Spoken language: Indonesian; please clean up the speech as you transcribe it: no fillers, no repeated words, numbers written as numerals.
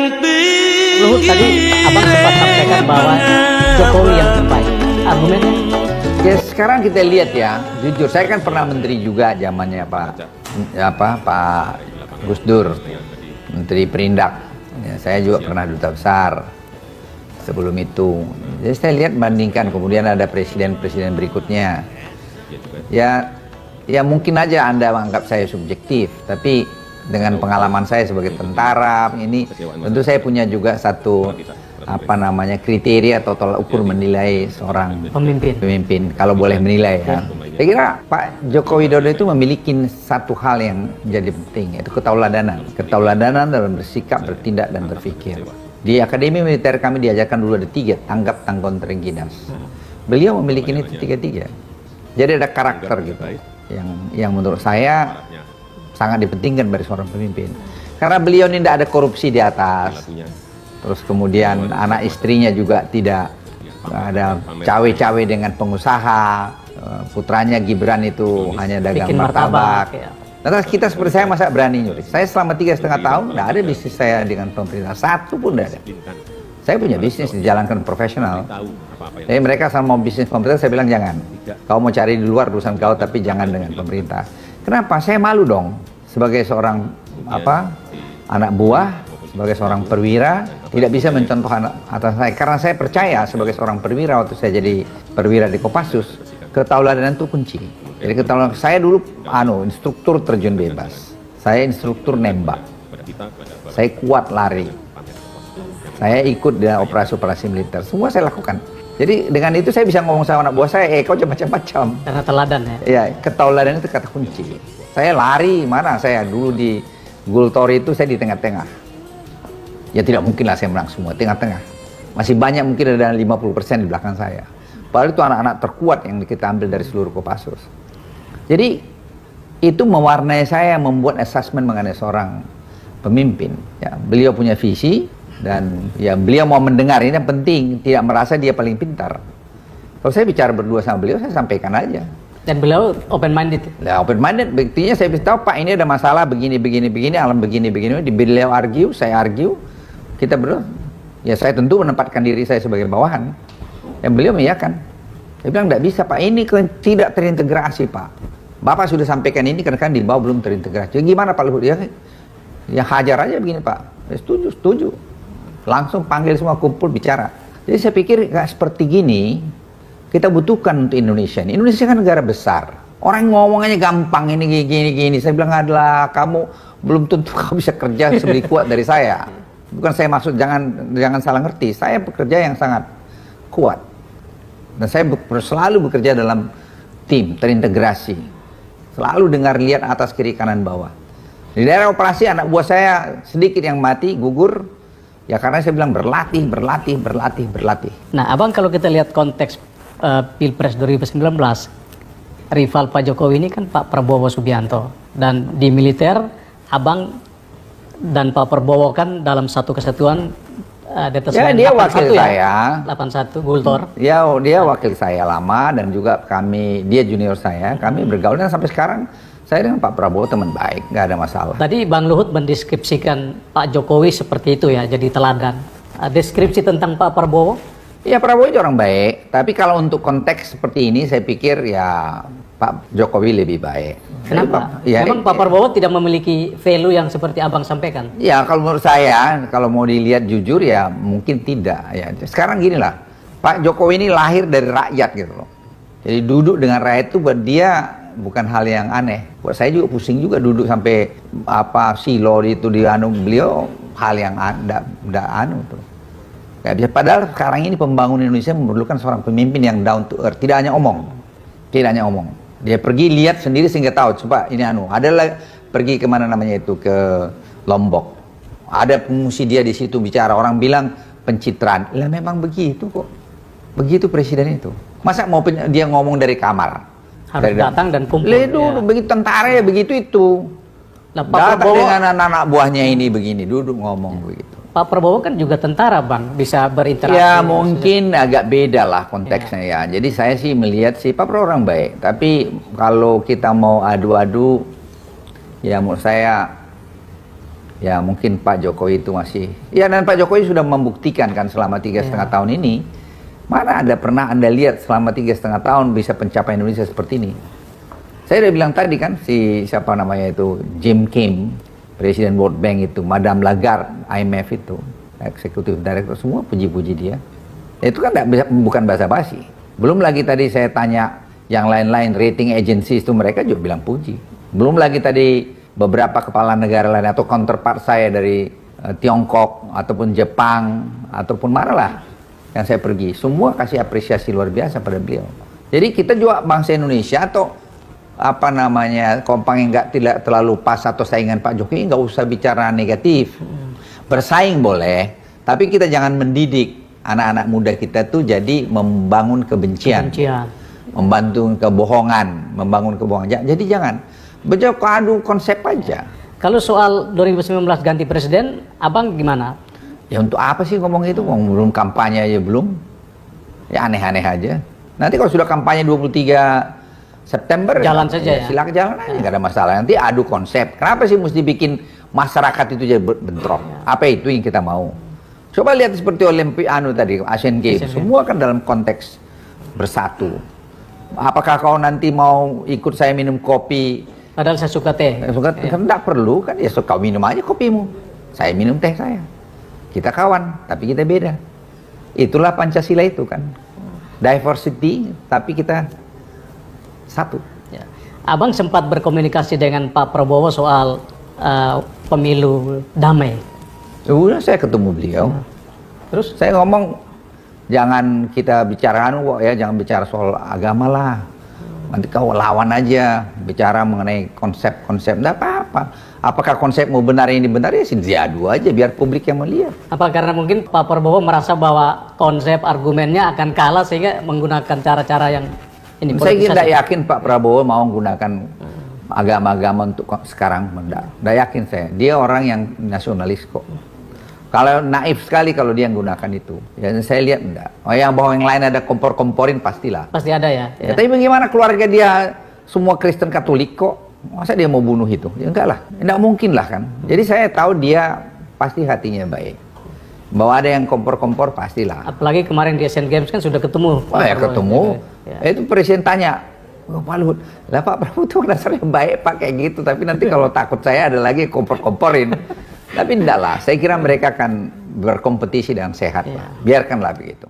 Luhut, tadi abang sempat sampaikan bahwa Jokowi yang terbaik. Argumennya? Ya sekarang kita lihat ya, jujur saya kan pernah menteri juga zamannya Pak Gus Dur, Menteri Perindak. Ya, saya juga pernah duta besar sebelum itu. Jadi saya lihat bandingkan, kemudian ada presiden-presiden berikutnya. Ya mungkin aja Anda menganggap saya subjektif, tapi dengan pengalaman saya sebagai tentara ini, tentu saya punya juga satu kriteria atau tolak ukur menilai seorang pemimpin kalau boleh menilai ya. Saya kira Pak Joko Widodo itu memiliki satu hal yang menjadi penting, yaitu keteladanan dalam bersikap, bertindak dan berpikir. Di Akademi Militer kami diajarkan dulu ada 3, tanggap, tanggung, terengginas. Beliau memiliki ini tiga. Jadi ada karakter gitu yang menurut saya sangat dipentingkan bagi seorang pemimpin. Karena beliau ini tidak ada korupsi di atas. Terus kemudian anak istrinya juga tidak ada cawe-cawe dengan pengusaha. Putranya Gibran itu hanya dagang martabak. Ya. Nah, kita seperti saya masa berani nyuri. Saya selama 3,5 tahun tidak ada bisnis saya dengan pemerintah, satu pun tidak ada. Saya punya bisnis dijalankan profesional. Jadi mereka sama mau bisnis pemerintah, saya bilang jangan. Kau mau cari di luar urusan kau, tapi jangan dengan pemerintah. Kenapa? Saya malu dong sebagai seorang anak buah, sebagai seorang perwira, tidak bisa mencontoh anak atas saya. Karena saya percaya sebagai seorang perwira, waktu saya jadi perwira di Kopassus, ketauladanan itu kunci. Jadi ketauladanan, saya dulu instruktur terjun bebas, saya instruktur nembak, saya kuat lari, saya ikut dalam operasi-operasi militer, semua saya lakukan. Jadi dengan itu saya bisa ngomong sama anak buah saya, kau macam-macam. Karena teladan ya? Ya, ketauladan itu kata kunci. Saya lari, saya dulu di Gultori itu saya di tengah-tengah. Ya tidak mungkin lah saya menang semua, tengah-tengah. Masih banyak, mungkin ada 50% di belakang saya. Padahal itu anak-anak terkuat yang kita ambil dari seluruh Kopassus. Jadi itu mewarnai saya membuat assessment mengenai seorang pemimpin. Ya, beliau punya visi dan ya beliau mau mendengar, ini yang penting, tidak merasa dia paling pintar. Kalau saya bicara berdua sama beliau, saya sampaikan aja. Dan beliau open minded. Nah, open minded, buktinya saya bisa tahu Pak ini ada masalah begini, alam begini. Di beliau argue, saya argue, kita berdua. Ya saya tentu menempatkan diri saya sebagai bawahan. Yang beliau mengiyakan. Dia bilang tidak bisa Pak, ini tidak terintegrasi Pak. Bapak sudah sampaikan ini karena di bawah belum terintegrasi. Jadi gimana Pak Luhut? Ya hajar aja begini Pak. Ya, setuju. Langsung panggil semua, kumpul, bicara. Jadi saya pikir nggak seperti gini kita butuhkan untuk Indonesia ini. Indonesia kan negara besar. Orang ngomongnya gampang, ini gini. Saya bilang adalah kamu belum tentu kamu bisa kerja lebih kuat dari saya. Bukan saya maksud, jangan salah ngerti. Saya bekerja yang sangat kuat. Dan saya selalu bekerja dalam tim, terintegrasi. Selalu lihat atas, kiri, kanan, bawah. Di daerah operasi anak buah saya sedikit yang mati, gugur. Ya karena saya bilang berlatih. Nah abang, kalau kita lihat konteks Pilpres 2019, rival Pak Jokowi ini kan Pak Prabowo Subianto. Dan di militer, abang dan Pak Prabowo kan dalam satu kesatuan ya, dia wakil saya 81 Gultor. Ya, dia wakil saya lama dan juga dia junior saya. Kami bergaul dan sampai sekarang saya dengan Pak Prabowo teman baik, nggak ada masalah. Tadi Bang Luhut mendeskripsikan Pak Jokowi seperti itu ya, jadi teladan. Deskripsi tentang Pak Prabowo? Ya, Prabowo itu orang baik, tapi kalau untuk konteks seperti ini saya pikir ya Pak Jokowi lebih baik. Kenapa? Memang Pak Prabowo tidak memiliki value yang seperti abang sampaikan? Ya, kalau menurut saya, kalau mau dilihat jujur ya mungkin tidak. Ya, sekarang gini lah, Pak Jokowi ini lahir dari rakyat gitu loh. Jadi duduk dengan rakyat itu buat dia bukan hal yang aneh. Buat saya juga pusing juga duduk sampai silo itu beliau hal yang tuh. Gak bisa. Padahal sekarang ini pembangunan Indonesia memerlukan seorang pemimpin yang down to earth, tidak hanya omong. Dia pergi lihat sendiri sehingga tahu, coba ini adalah pergi kemana namanya itu, ke Lombok. Ada pengungsi dia di situ bicara, orang bilang pencitraan. Lah memang begitu kok. Begitu presiden itu. Masa mau dia ngomong dari kamar? Harus datang dan kumpul. Begitu tentara ya begitu itu. Nah, Pak Prabowo dengan anak buahnya ini begini, duduk ngomong begitu. Pak Prabowo kan juga tentara Bang, bisa berinteraksi. Ya mungkin agak beda lah konteksnya ya. Jadi saya sih melihat Pak Prabowo orang baik. Tapi kalau kita mau adu-adu, ya menurut saya Ya mungkin Pak Jokowi itu masih, ya dan Pak Jokowi sudah membuktikan kan selama 3,5 tahun ini, mana ada pernah Anda lihat selama 3,5 tahun bisa pencapaian Indonesia seperti ini. Saya udah bilang tadi kan, siapa namanya itu, Jim Kim, Presiden World Bank itu, Madame Lagarde, IMF itu, Executive Director, semua puji-puji dia. Itu kan bukan basa-basi. Belum lagi tadi saya tanya yang lain-lain, rating agencies itu mereka juga bilang puji. Belum lagi tadi beberapa kepala negara lain atau counterpart saya dari Tiongkok ataupun Jepang ataupun mana lah yang saya pergi, semua kasih apresiasi luar biasa pada beliau. Jadi kita juga bangsa Indonesia atau apa namanya kompang yang tidak terlalu pas atau saingan Pak Jokowi, nggak usah bicara negatif. Bersaing boleh, tapi kita jangan mendidik anak-anak muda kita tuh jadi membangun kebencian. Membantu kebohongan, membangun kebohongan. Jadi jangan. Beliau adu konsep aja. Kalau soal 2019 ganti presiden, abang gimana? Ya untuk apa sih ngomong itu? Belum kampanye aja belum. Ya aneh-aneh aja. Nanti kalau sudah kampanye 23 September, jalan saja ya? Silakan jalan aja, nggak ada masalah. Nanti adu konsep. Kenapa sih mesti bikin masyarakat itu jadi bentrok? Apa itu yang kita mau? Coba lihat seperti tadi, Asian Games. Semua kan dalam konteks bersatu. Apakah kau nanti mau ikut saya minum kopi? Padahal saya suka teh. Kan tidak perlu kan, ya kau minum aja kopimu. Saya minum teh saya. Kita kawan, tapi kita beda. Itulah Pancasila itu kan. Diversity, tapi kita satu. Ya. Abang sempat berkomunikasi dengan Pak Prabowo soal pemilu damai. Udah saya ketemu beliau. Terus saya ngomong, jangan kita bicara jangan bicara soal agama lah. Nanti kau lawan aja, bicara mengenai konsep-konsep, enggak apa-apa. Apakah konsepmu benar ini benar, ya diadu aja biar publik yang melihat. Apa karena mungkin Pak Prabowo merasa bahwa konsep argumennya akan kalah sehingga menggunakan cara-cara yang ini? Saya tidak yakin Pak Prabowo mau menggunakan agama-agama untuk sekarang, tidak yakin saya. Dia orang yang nasionalis kok. Kalau naif sekali kalau dia menggunakan itu. Ya saya lihat enggak. Oh yang bahwa yang lain ada kompor-komporin pastilah. Pasti ada ya. Ya. Tapi bagaimana keluarga dia semua Kristen Katolik kok? Masa dia mau bunuh itu? Ya enggak lah. Enggak mungkin lah kan. Jadi saya tahu dia pasti hatinya baik. Bahwa ada yang kompor-kompor pastilah. Apalagi kemarin di Asian Games kan sudah ketemu. Oh ya ketemu. Ya. Itu presiden tanya, Pak Luhut, lah Pak Prabowo tuh dasarnya baik Pak kayak gitu. Tapi nanti kalau takut saya ada lagi kompor-komporin. Tapi enggak lah, saya kira mereka akan berkompetisi dengan sehat. Biarkanlah begitu.